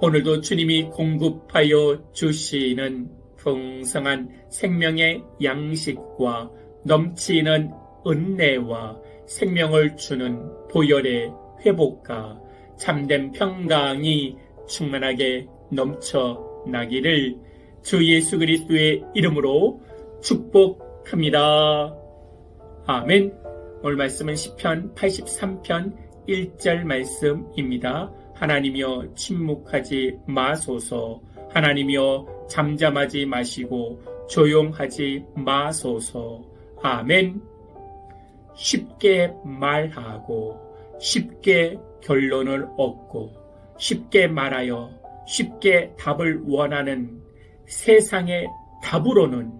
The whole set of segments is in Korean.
오늘도 주님이 공급하여 주시는 풍성한 생명의 양식과 넘치는 은혜와 생명을 주는 보혈의 회복과 참된 평강이 충만하게 넘쳐나기를 주 예수 그리스도의 이름으로 축복합니다. 아멘. 오늘 말씀은 시편 83편 1절 말씀입니다. 하나님이여 침묵하지 마소서. 하나님이여 잠잠하지 마시고 조용하지 마소서. 아멘. 쉽게 말하고 쉽게 결론을 얻고 쉽게 말하여 쉽게 답을 원하는 세상의 답으로는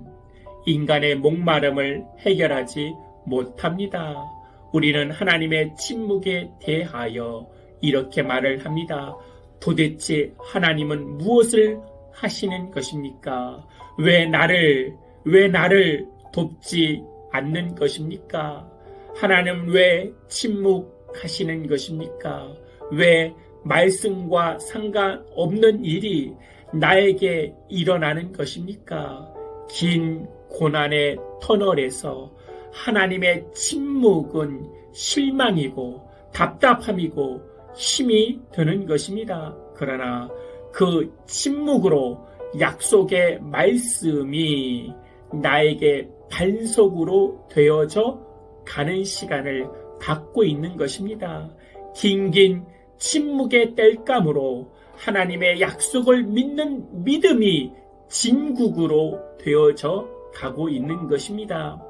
인간의 목마름을 해결하지 못합니다. 우리는 하나님의 침묵에 대하여 이렇게 말을 합니다. 도대체 하나님은 무엇을 하시는 것입니까? 왜 나를 돕지 않는 것입니까? 하나님 왜 침묵하시는 것입니까? 왜 말씀과 상관없는 일이 나에게 일어나는 것입니까? 긴 고난의 터널에서 하나님의 침묵은 실망이고 답답함이고 힘이 드는 것입니다. 그러나 그 침묵으로 약속의 말씀이 나에게 반석으로 되어져 가는 시간을 갖고 있는 것입니다. 긴긴 침묵의 땔감으로 하나님의 약속을 믿는 믿음이 진국으로 되어져 가고 있는 것입니다.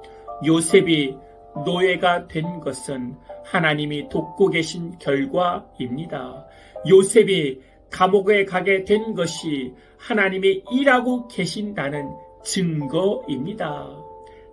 요셉이 노예가 된 것은 하나님이 돕고 계신 결과입니다. 요셉이 감옥에 가게 된 것이 하나님이 일하고 계신다는 증거입니다.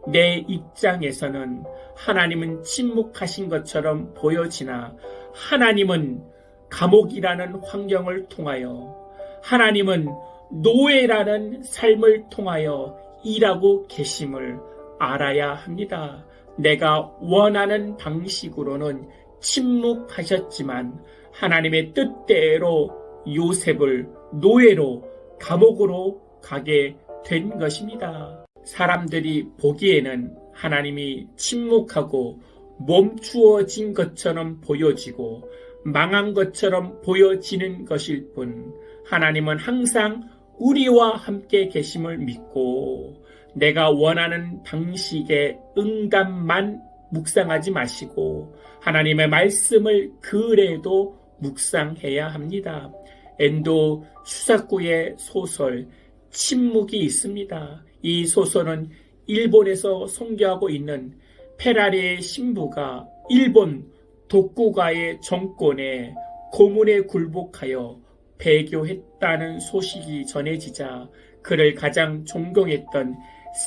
내 입장에서는 하나님은 침묵하신 것처럼 보여지나 하나님은 감옥이라는 환경을 통하여 하나님은 노예라는 삶을 통하여 일하고 계심을 알아야 합니다. 내가 원하는 방식으로는 침묵하셨지만 하나님의 뜻대로 요셉을 노예로 감옥으로 가게 된 것입니다. 사람들이 보기에는 하나님이 침묵하고 멈추어진 것처럼 보여지고 망한 것처럼 보여지는 것일 뿐 하나님은 항상 우리와 함께 계심을 믿고 내가 원하는 방식의 응답만 묵상하지 마시고 하나님의 말씀을 그래도 묵상해야 합니다. 엔도 슈사쿠의 소설 침묵이 있습니다. 이 소설은 일본에서 선교하고 있는 페라리의 신부가 일본 독고가의 정권에 고문에 굴복하여 배교했다는 소식이 전해지자 그를 가장 존경했던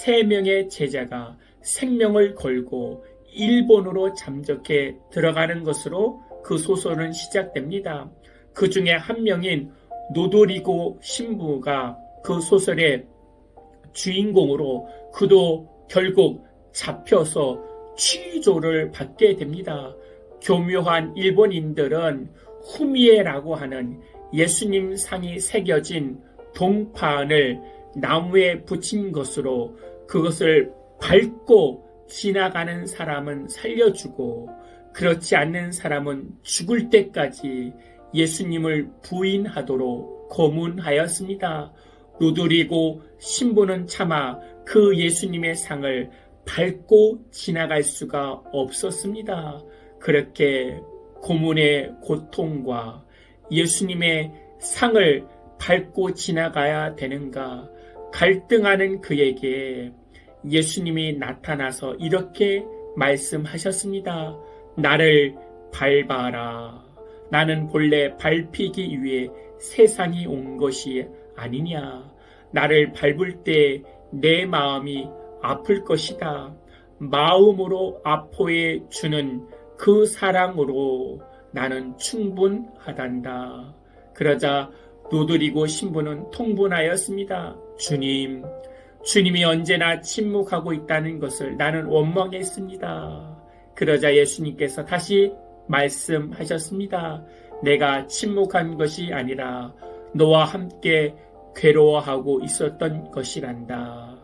3명의 제자가 생명을 걸고 일본으로 잠적해 들어가는 것으로 그 소설은 시작됩니다. 그 중에 한 명인 노도리고 신부가 그 소설의 주인공으로 그도 결국 잡혀서 취조를 받게 됩니다. 교묘한 일본인들은 후미에라고 하는 예수님 상이 새겨진 동판을 나무에 붙인 것으로 그것을 밟고 지나가는 사람은 살려주고 그렇지 않는 사람은 죽을 때까지 예수님을 부인하도록 고문하였습니다. 로드리고 신부는 차마 그 예수님의 상을 밟고 지나갈 수가 없었습니다. 그렇게 고문의 고통과 예수님의 상을 밟고 지나가야 되는가 갈등하는 그에게 예수님이 나타나서 이렇게 말씀하셨습니다. 나를 밟아라. 나는 본래 밟히기 위해 세상이 온 것이 아니냐. 나를 밟을 때 내 마음이 아플 것이다. 마음으로 아포해 주는 그 사랑으로 나는 충분하단다. 그러자 노드리고 신부는 통분하였습니다. 주님이 언제나 침묵하고 있다는 것을 나는 원망했습니다. 그러자 예수님께서 다시 말씀하셨습니다. 내가 침묵한 것이 아니라 너와 함께 괴로워하고 있었던 것이란다.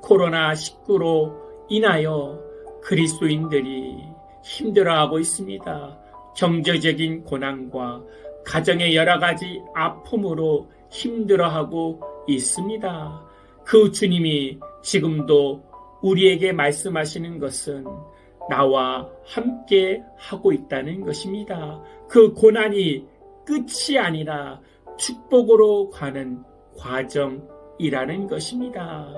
코로나19로 인하여 그리스도인들이 힘들어하고 있습니다. 경제적인 고난과 가정의 여러 가지 아픔으로 힘들어하고 있습니다. 그 주님이 지금도 우리에게 말씀하시는 것은 나와 함께 하고 있다는 것입니다. 그 고난이 끝이 아니라 축복으로 가는 과정이라는 것입니다.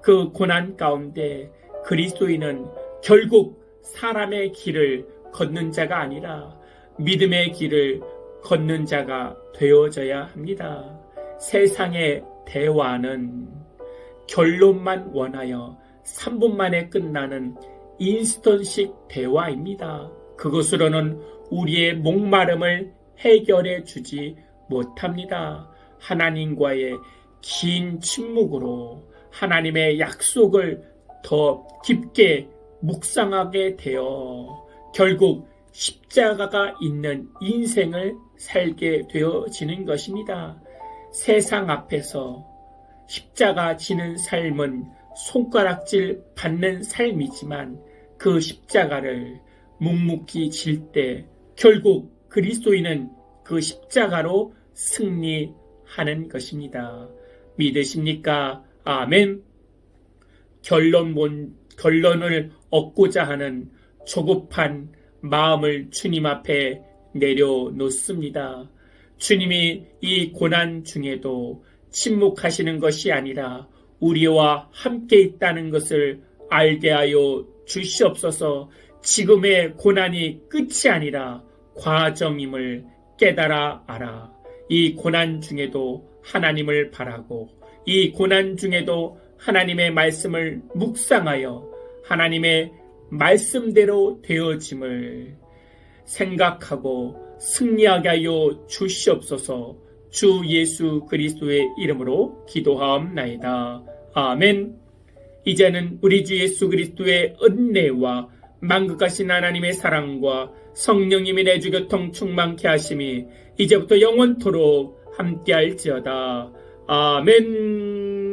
그 고난 가운데 그리스도인은 결국 사람의 길을 걷는 자가 아니라 믿음의 길을 걷는 자가 되어져야 합니다. 세상의 대화는 결론만 원하여 3분 만에 끝나는 인스턴식 대화입니다. 그것으로는 우리의 목마름을 해결해 주지 못합니다. 하나님과의 긴 침묵으로 하나님의 약속을 더 깊게 묵상하게 되어 결국 십자가가 있는 인생을 살게 되어지는 것입니다. 세상 앞에서 십자가 지는 삶은 손가락질 받는 삶이지만 그 십자가를 묵묵히 질 때 결국 그리스도인은 그 십자가로 승리하는 것입니다. 믿으십니까? 아멘. 결론을 얻고자 하는 조급한 마음을 주님 앞에 내려놓습니다. 주님이 이 고난 중에도 침묵하시는 것이 아니라 우리와 함께 있다는 것을 알게 하여 주시옵소서. 지금의 고난이 끝이 아니라 과정임을 깨달아 알아. 이 고난 중에도 하나님을 바라고 이 고난 중에도 하나님의 말씀을 묵상하여 하나님의 말씀대로 되어짐을 생각하고 승리하게 하여 주시옵소서. 주 예수 그리스도의 이름으로 기도하옵나이다. 아멘. 이제는 우리 주 예수 그리스도의 은혜와 만극하신 하나님의 사랑과 성령님의 내주교통 충만케 하심이 이제부터 영원토록 함께할지어다. 아멘.